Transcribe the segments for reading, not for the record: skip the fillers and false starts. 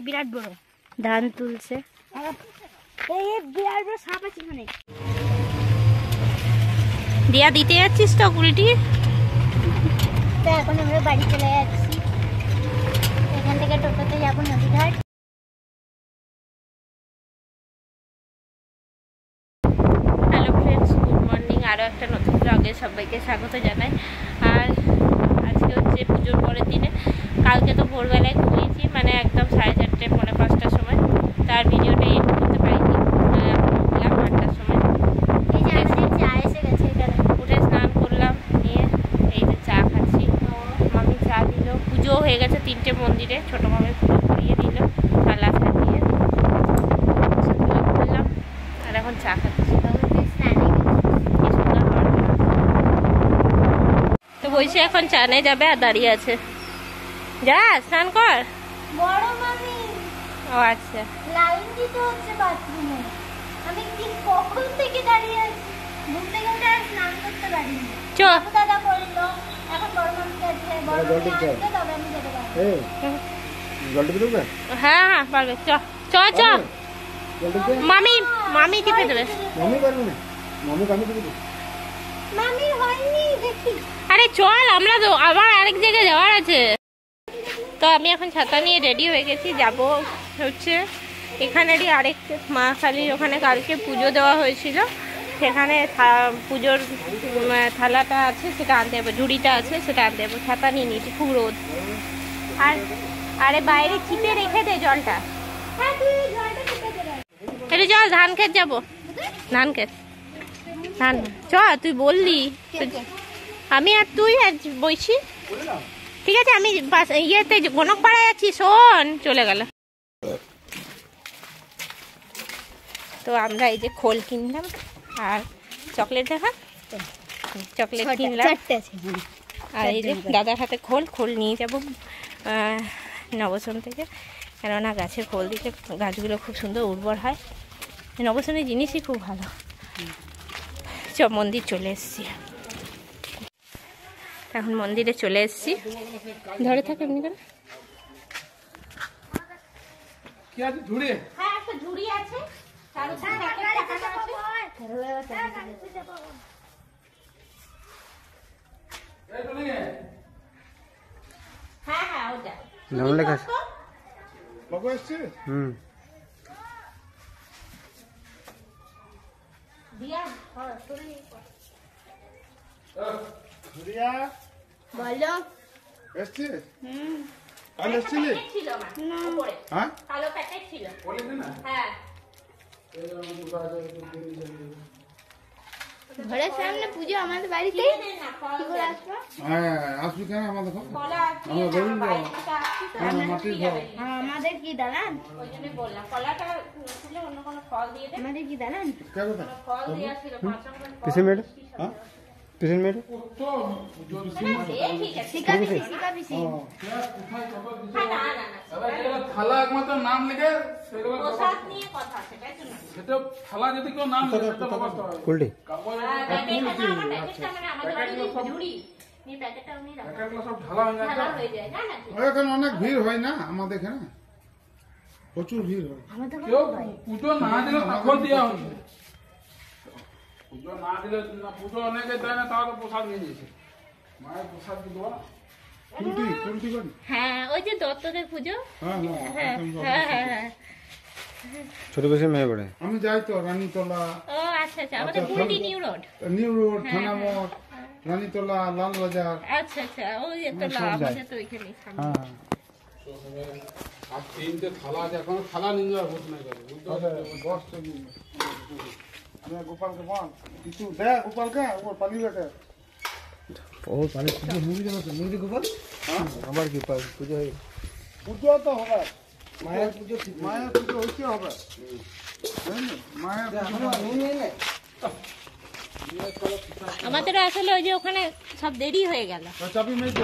বিরাট বড় ধান তুলছে। বিরাট বড় সাপ আছে এখানে। দিয়া দিতে যাচ্ছিস তো উল্টি? তো এখন আমরা বাড়ি চলে যাচ্ছি, এখান থেকে টোটোতে যাবো নদীঘাট। Hello friends, good morning. আরও একটা নতুন ব্লগে সবাইকে স্বাগত জানাই। আর আজকে হচ্ছে পুজোর পরের দিনে। কালকে তো ভোরবেলায় ঘুমিয়েছি, মানে একদম 4:30 পৌনে 5টার সময়। তার ভিডিওটা এডিট করতে পারিনি। উঠলাম 8টার সময়, চা এসে গেছে এখানে। উঠে স্নান করলাম, নিয়ে এই যে চা খাচ্ছি। মামি চা দিল। পুজো হয়ে গেছে 3টে মন্দিরে। ছোটো মামি পুজো করিয়ে দিল থালা সাজিয়ে, করলাম। আর এখন চা খাচ্ছি। তো বলছে এখন চানে যাবে আর দাঁড়িয়ে আছে। যা স্নান কর। বড় মামি ও আচ্ছা, লাইন দিতে হচ্ছে বাথরুমে। আমি কি কখন থেকে দাঁড়িয়ে আছি, ঘুম থেকে উঠে আর স্নান করতে পারিনি। চ দাদা করলো, এখন বড় মামি যাচ্ছে। বড় মামি আসবে তবে আমি যেতে পারবো। হ্যাঁ হ্যাঁ পারবে। চ চ চ। মামি মামি টিপে দেবে। মামি হয়নি দেখি। আরে চল, আমরা তো আবার আরেক জায়গায় যাওয়ার আছে। তো আমি এখন ছাতা নিয়ে রেডি হয়ে গেছি, যাব হচ্ছে এখানেরই আরেক মা কালীর ওখানে। কালকে পুজো দেওয়া হয়েছিল, সেখানে পুজোর থালাটা আছে সেটা আনতে যাবো, ঝুড়িটা আছে সেটা আনতে যাবো। ছাতা নিয়ে নিয়েছি, খুব রোদ। আর আরে বাইরে চিপে রেখে দে জলটা। এটা চল ধান ক্ষেত যাবো। ধান ক্ষেত, ধান চ। তুই বললি, আমি আর তুই আর বইছি। ঠিক আছে, আমি ইয়েতে গণকপাড়ায় আছি, শোন। চলে গেল। তো আমরা এই যে খোল কিনলাম আর চকলেট দেখা, চকলেট কিনলাম। আর এই যে দাদার হাতে খোল, খোল নিয়ে যাব নবসন থেকে, কেননা গাছের খোল দিতে গাছগুলো খুব সুন্দর উর্বর হয়। নবসনের জিনিসই খুব ভালো। মন্দির চলে এসছি, এখন মন্দিরে চলে এসছি। ধরে থাকে এমনি করে। হ্যাঁ একটা ঝুড়ি আছে, হ্যাঁ হ্যাঁ ওটা নাম লেখা আছে। বাবু আসছে। দিয়া বলো এসছে। কাল এসছিলে? হ্যাঁ কালো প্যাকেট ছিল। হ্যাঁ ঘরের সামনে পুজো আমাদের বাড়িতে। হ্যাঁ আসবি কেন আমাদের ঘর? আমরা বলুন মাটির ঘর। আমাদের কি দালান? ওই জন্য বললাম কলাটা তুলে অন্য কোনো ফল দিয়ে দে। আমাদের কি দালান? ফল দেওয়া ছিল 5 নম্বর। পিছন মেয়েটা? হ্যাঁ পিছন মেয়েটা? থালা একমাত্র নাম লিখে প্রসাদ নিয়ে কথা, সেটাই তো না। সেটা থালা যদি কেউ নাম লিখে সেটা ব্যবস্থা হয়। কোল্ডি সব ঢালা হয়ে যায়। এখানে অনেক ভিড় হয় না আমাদের এখানে, প্রচুর ভিড় হয়। কেউ পুজো না দিলে তখন দেওয়া হচ্ছে। পুজো না দিলে না, পুজো অনেকে দেয় না, তাহলে প্রসাদ নিয়ে নিয়েছে। মায়ের প্রসাদ কি দেওয়া কুলটি করি। হ্যাঁ ওই যে দত্তদের পুজো। হ্যাঁ হ্যাঁ হ্যাঁ হ্যাঁ। ছোট বেশি মেয়ে পড়ে। আমি যাই তো রানীতলা। ও আচ্ছা আচ্ছা, আমাদের গুলটি New Road. New Road, Thanamor, Ranitala, Lalbazar. আচ্ছা আচ্ছা, ওই একটা আমাদের তো ওইখানে। হ্যাঁ আর 3টে থালা আছে, এখন থালা নিয়ে যাওয়ার ভূত নাই করে। গোপালকে বল কিছু দেখ, গোপালকে ওর পানি বেটে বহুত পানি মুড়ি দেবে। মুড়ি গোপাল আমার কি পুজো হয়, পুজো তো হবে। মায়ের পুজো, মায়ের পুজো হইতে হবে। মায়ের আমাদের আসলে ওই যে ওখানে সব দেরি হয়ে গেল। চাবি মেয়েছে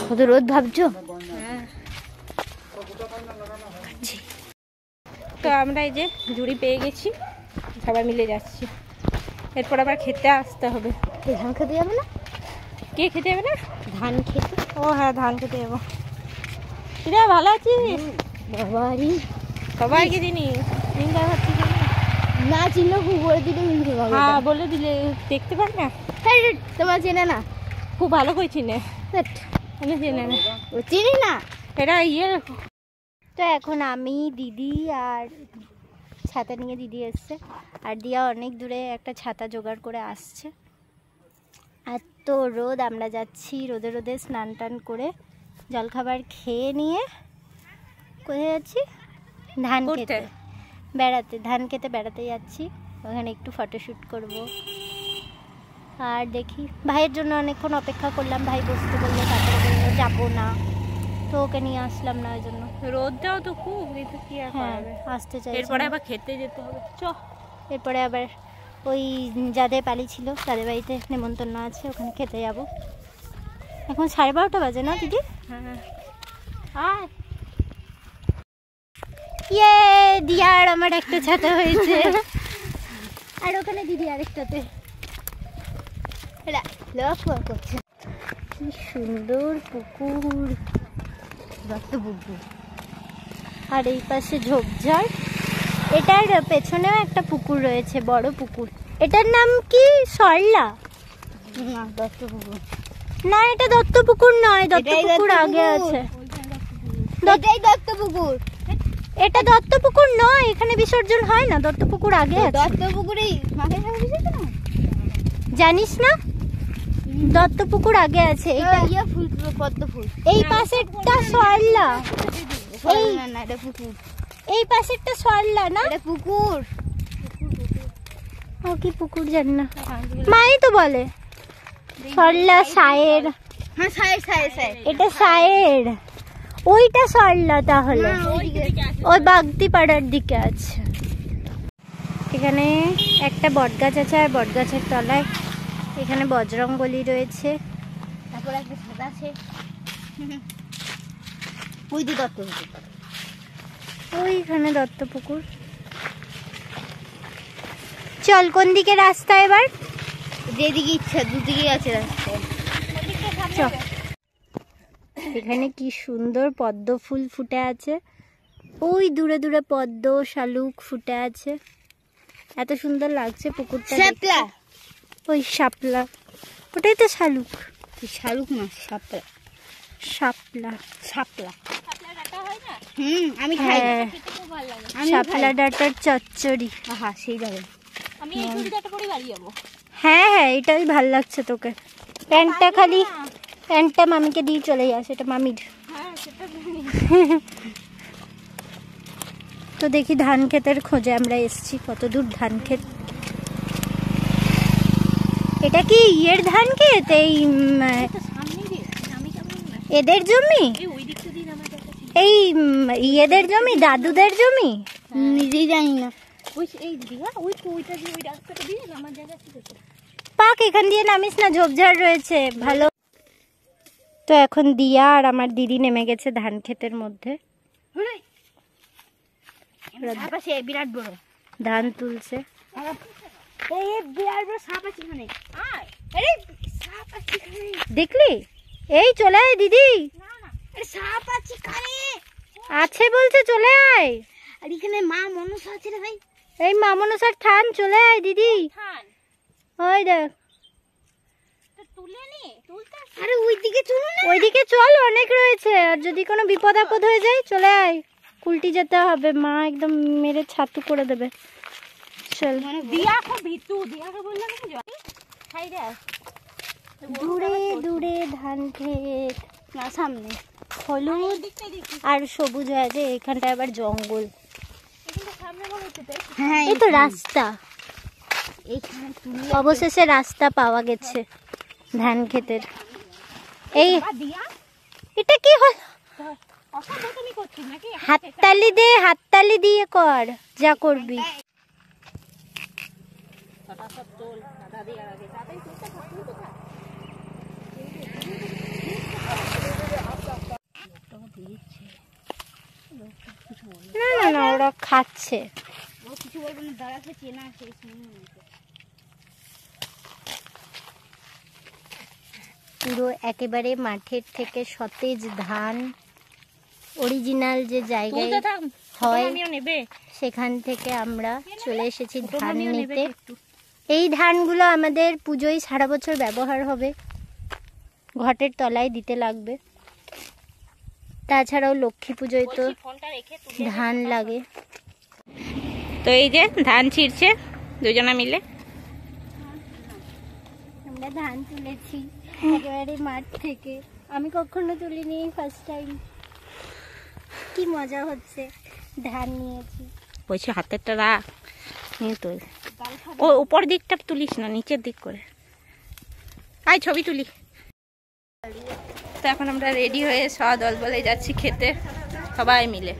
কত রোদ ভাবছো। তো আমরা এই যে ঝুড়ি পেয়ে গেছি, সবাই মিলে যাচ্ছি। এরপর আবার খেতে আসতে হবে। ধান খেতে যাবে না? কে খেতে যাবে না? ধান খেতে। ও হ্যাঁ ধান খেতে যাবো। কিরে ভালো আছিস? বাবারি সবাইকে চিনি চিন্তা করছি না চিনলে খুব বলে দিলে মিলতে পারবে। হ্যাঁ বলে দিলে দেখতে পার না। তোমার চেনে না? খুব ভালো করে চিনে। আমি চেনে না, ও চিনি না। এটা ইয়ে। তো এখন আমি দিদি আর ছাতা নিয়ে দিদি এসছে, আর দিয়া অনেক দূরে একটা ছাতা জোগাড় করে আসছে। এত রোদ, আমরা যাচ্ছি রোদে রোদে স্নান টান করে জলখাবার খেয়ে নিয়ে কোথায় যাচ্ছি? ধান খেতে বেড়াতে, ধান খেতে বেড়াতে যাচ্ছি। ওখানে একটু ফটোশ্যুট করব। আর দেখি ভাইয়ের জন্য অনেকক্ষণ অপেক্ষা করলাম, ভাই বসতে বললো, তারপরে বললো যাবো না, তো ওকে নিয়ে আসলাম না ওই জন্য। রোদটাও তো খুব, কিন্তু কি আর করা যাবে। আসতে চাই, এরপরে আবার খেতে যেতে হবে। চ এরপরে আবার ওই যাদের পালি ছিল তাদের বাড়িতে নেমন্তন্ন আছে, ওখানে খেতে যাব। এখন 12:30 বাজে না দিদি? হ্যাঁ আর ইয়ে দিয়ার আমার একটা ছাতা হয়েছে আর ওখানে দিদি আরেকটাতে লক্ষ্য করছে। কি সুন্দর পুকুর, পুকুর। আর এই পাশে ঝোপঝাড়। এটার পেছনেও একটা পুকুর রয়েছে, বড় পুকুর। এটার নাম কি? সরলা না, দত্ত পুকুর না, এটা দত্ত পুকুর নয়, দত্ত পুকুর আগে আছে। এটাই দত্ত পুকুর। এটা দত্ত পুকুর নয়, এখানে বিসর্জন হয় না, দত্ত পুকুর আগে আছে। দত্ত পুকুরেই জানিস না? দত্ত পুকুর আগে আছে। এটা ফুল, পদ্ম ফুল। এই পাশেরটা সরলা, এই পাশেরটা সরলা না, এটা পুকুর। ও কি পুকুর জানি না, মাই তো বলে সরলা সায়ের। হ্যাঁ সায়ের, সায়ের, সায়ের। এটা সায়ের, ওইটা সরলা। তাহলে ওই বাগদিপাড়ার দিকে আছে। এখানে একটা বটগাছ আছে, আর বটগাছের তলায় এখানে বজরংবলী রয়েছে। তারপর একটা ছাতা আছে। ওই দি দত্ত পুকুর, ওইখানে দত্ত পুকুর। চল কোন দিকে রাস্তা এবার? যেদিকে ইচ্ছা, দুদিকে আছে রাস্তা। চল। এখানে কি সুন্দর পদ্ম ফুল ফুটে আছে, ওই দূরে দূরে পদ্ম শালুক ফুটে আছে। এত সুন্দর লাগছে পুকুরটা। শাপলা, ওই শাপলা, ওটাই তো শালুক। শালুক না, শাপলা, শাপলা, শাপলা। আমি খাই, শাপলা ডাটার চচ্চড়ি। হ্যাঁ সেই যাবে। আমি এই চুড়িদারটা পরে বাড়ি যাবো। হ্যাঁ হ্যাঁ, এটাই ভাল লাগছে তোকে। প্যান্টটা খালি, প্যান্টটা মামিকে দিয়ে চলে যাস, এটা মামির। তো দেখি ধান ক্ষেতের খোঁজে আমরা এসছি। কত দূর ধান ক্ষেত? এটা কি ইয়ের ধান ক্ষেত? এই এদের জমি, এই ইয়েদের জমি, দাদুদের জমি? নিজেই জানি না। পাক, এখান দিয়ে নামিস না, ঝোপঝাড় রয়েছে ভালো। তো এখন দিয়া আর আমার দিদি নেমে গেছে ধান ক্ষেতের মধ্যে, বিরাট বড় ধান তুলছে। দেখলি? এই চলে আয় দিদি, আছে বলছে, চলে আয়। আর এখানে মা মনসা আছে রে ভাই, এই মা মনসার থান, চলে আয় দিদি। ওই দেখ, আরে ওইদিকে চল, ওইদিকে চল, অনেক রয়েছে। আর যদি কোনো বিপদ আপদ হয়ে যায় চলে আয়, উল্টি যেতে হবে, মা একদম মেরে ছাতু করে দেবে। চল। দূরে দূরে ধান ক্ষেত, না সামনে হলুদ আর সবুজ হয়ে আছে। এখানটা আবার জঙ্গল। হ্যাঁ, এই তো রাস্তা। অবশেষে রাস্তা পাওয়া গেছে ধান ক্ষেতের। এই এটা কি হল? হাততালি দে, হাততালি দিয়ে কর যা করবি। না না না, ওরা খাচ্ছে। পুরো একেবারে মাঠের থেকে সতেজ ধান অরিজিনাল যে জায়গায় হয় আমিও নেবে সেখান থেকে আমরা চলে এসেছি ধান নিতে। এই ধানগুলো আমাদের পুজোয় সারা বছর ব্যবহার হবে, ঘটের তলায় দিতে লাগবে। তাছাড়াও লক্ষ্মী পুজোয় তো ধান লাগে। তো এই যে ধান ছিঁড়ছে দুজনা মিলে। আমরা ধান তুলেছি একেবারে মাঠ থেকে, আমি কখনো তুলিনি, ফার্স্ট টাইম। কি মজা হচ্ছে, ধান নিয়েছি। বলছি হাতেরটা রাখ, নিয়ে তুল। ও উপর দিকটা তুলিস না, নিচের দিক করে। আয় ছবি তুলি। তো এখন আমরা রেডি হয়ে সব দল বলে যাচ্ছি খেতে, সবাই মিলে।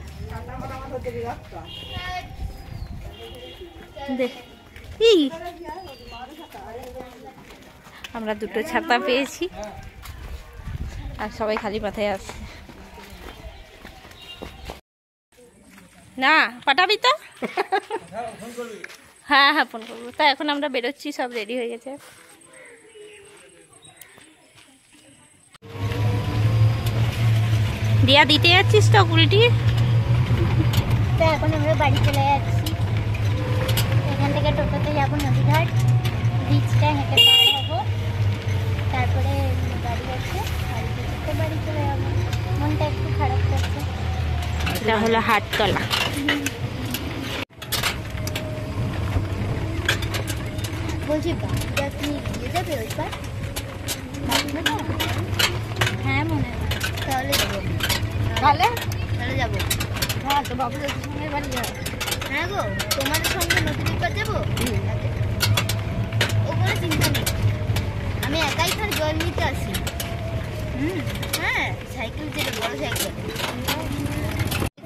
আমরা দুটো ছাতা পেয়েছি আর সবাই খালি মাথায় আসছে। না পাঠাবি তো? হ্যাঁ হ্যাঁ ফোন করবো। তা এখন আমরা বেরোচ্ছি, সব রেডি হয়ে গেছে। দিয়া দিতে যাচ্ছিস তো উল্টি? তো এখন আমরা বাড়ি চলে যাচ্ছি। এখান থেকে টোটোতে যাবো নদীঘাট, ব্রিজটা হেঁটে পার হবো, তারপরে বাড়ি আছে, বাড়ি চলে যাবো। মনটা একটু খারাপ করছে। এটা হলো হাটতলা। বলছি বাড়িটা তুমি দিয়ে যাবে ওই পার? হ্যাঁ মনে হয়। তাহলে যাবো। তাহলে যাবো। হ্যাঁ তো বাবুদের সঙ্গে বাড়ি যাবো। হ্যাঁ গো, তোমাদের সঙ্গে নদীর পার যাবো। ও কোনো চিন্তা নেই, আমি একাই খালি জল নিতে আসি। হ্যাঁ সাইকেল, যেটা বড় সাইকেল,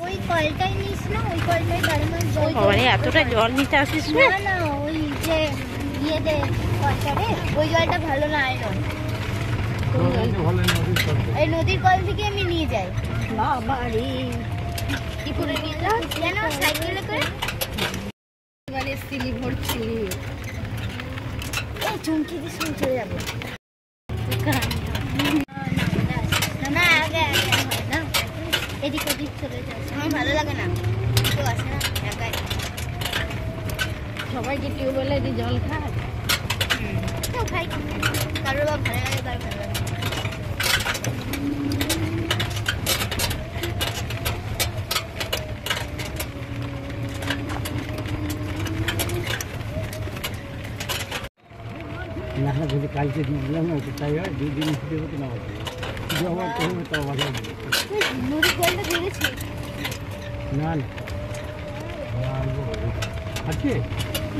ওই কলটাই নিস না, ওই কলটাই বাড়ি মাছ জল। এতটা জল নিতে আসিস না না, ওই যে ইয়েতে কলটা রে, ওই জলটা ভালো না, আয়রন। এই নদীর কল থেকে আমি নিয়ে যাই। বাবারে কি করে নিয়ে যাও? কেন সাইকেলে করে? মানে সিলি ভরছি, এই চুমকি দিয়ে শুনে চলে যাবো। না আগে আগে হয় না, এদিক ওদিক চলে যাবে, আমার ভালো লাগে না। কেউ আসে না, একাই। সবাই কি টিউবওয়েলে দিয়ে জল খায়? কেউ খাই, কারোর বা ভালো লাগে, কারোর ভালো লাগে। না যদি কালকে দিয়ে দিলাম না, তাই হয় 2 দিন ছুটি হতে না হবে, জমা করবে তো ভালো হবে। নদীর জলটা বেড়েছে না না আছে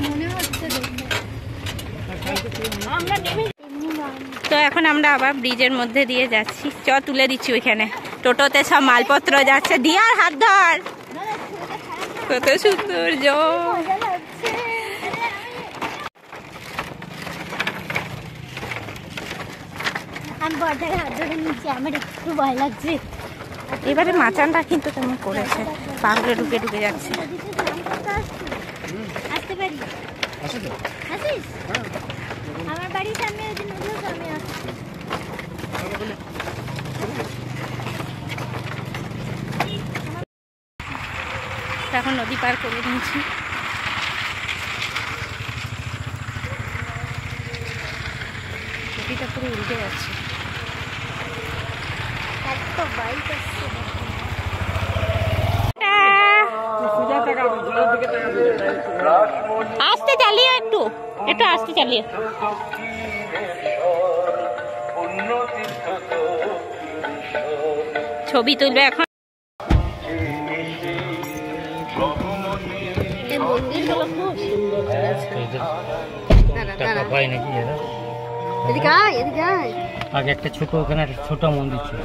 মনে হচ্ছে। তো এখন আমরা আবার ব্রিজের মধ্যে দিয়ে যাচ্ছি। চ তুলে দিচ্ছি ওইখানে, টোটোতে সব মালপত্র যাচ্ছে। দিয়ার হাত ধর, কত সুন্দর জল। আমি বড়টাকে হাত ধরে নিচ্ছি, আমার একটু ভয় লাগছে। এবারে মাচানটা কিন্তু তেমন করেছে, পাগলে ঢুকে ঢুকে যাচ্ছে। আসতে পারি? আসিস? আমার বাড়ির সামনে ওই যে নদী, আমি আসছি। এখন নদী পার করে নিয়েছি। নদীটা পুরো উল্টে যাচ্ছে। এত বাইক আসছে। আস্তে চালিয়ে, একটু একটু আস্তে চালিয়ে। ছবি তুলবে এখন। আগে একটা ছোট, ওখানে একটা ছোট মন্দির ছিল।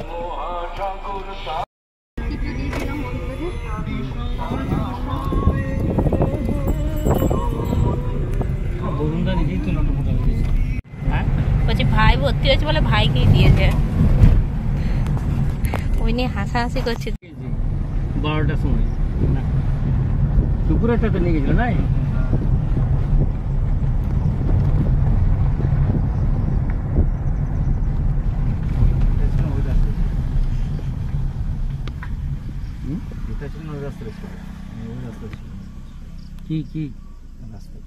বলছি ভাই ভর্তি হয়েছে বলে ভাইকেই দিয়েছে, ওই নিয়ে হাসাহাসি করছে। 12টার সময় দুপুরেরটা তো নিয়ে গেছিল না? রাস্তা ছিল না, ওই রাস্তাটা ছিল, ওই রাস্তা ছিল। কি কি রাস্তা?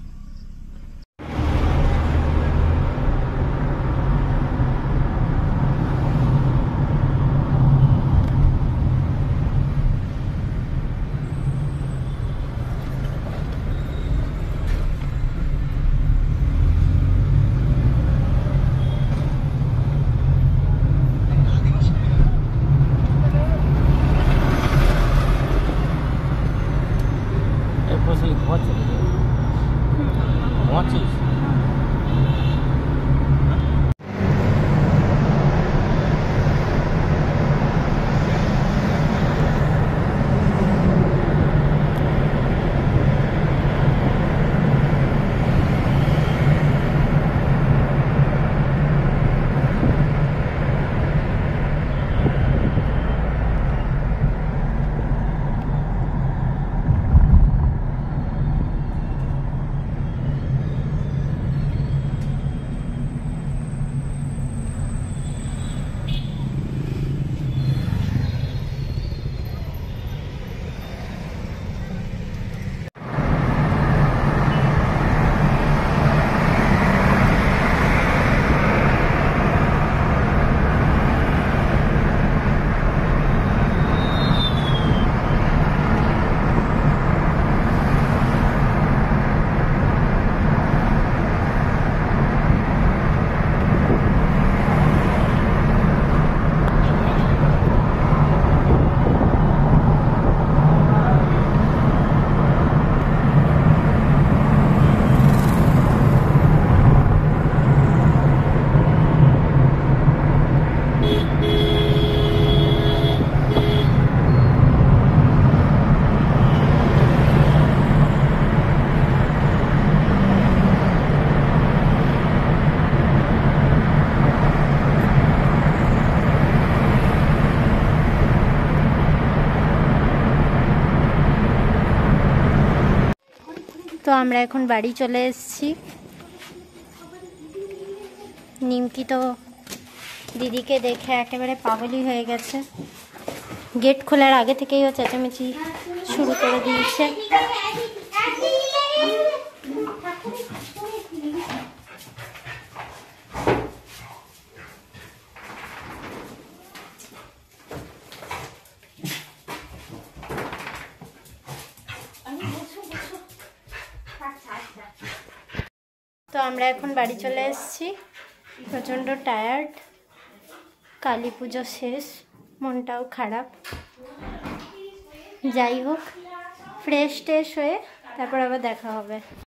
তো আমরা এখন বাড়ি চলে এসেছি। নিমকি তো দিদিকে দেখে একেবারে পাগলই হয়ে গেছে, গেট খোলার আগে থেকেই ও চেঁচামেচি শুরু করে দিয়েছে। তো আমরা এখন বাড়ি চলে এসেছি, প্রচণ্ড টায়ার্ড, কালী পুজো শেষ, মনটাও খারাপ। যাই হোক, ফ্রেশ ট্রেশ হয়ে তারপর আবার দেখা হবে।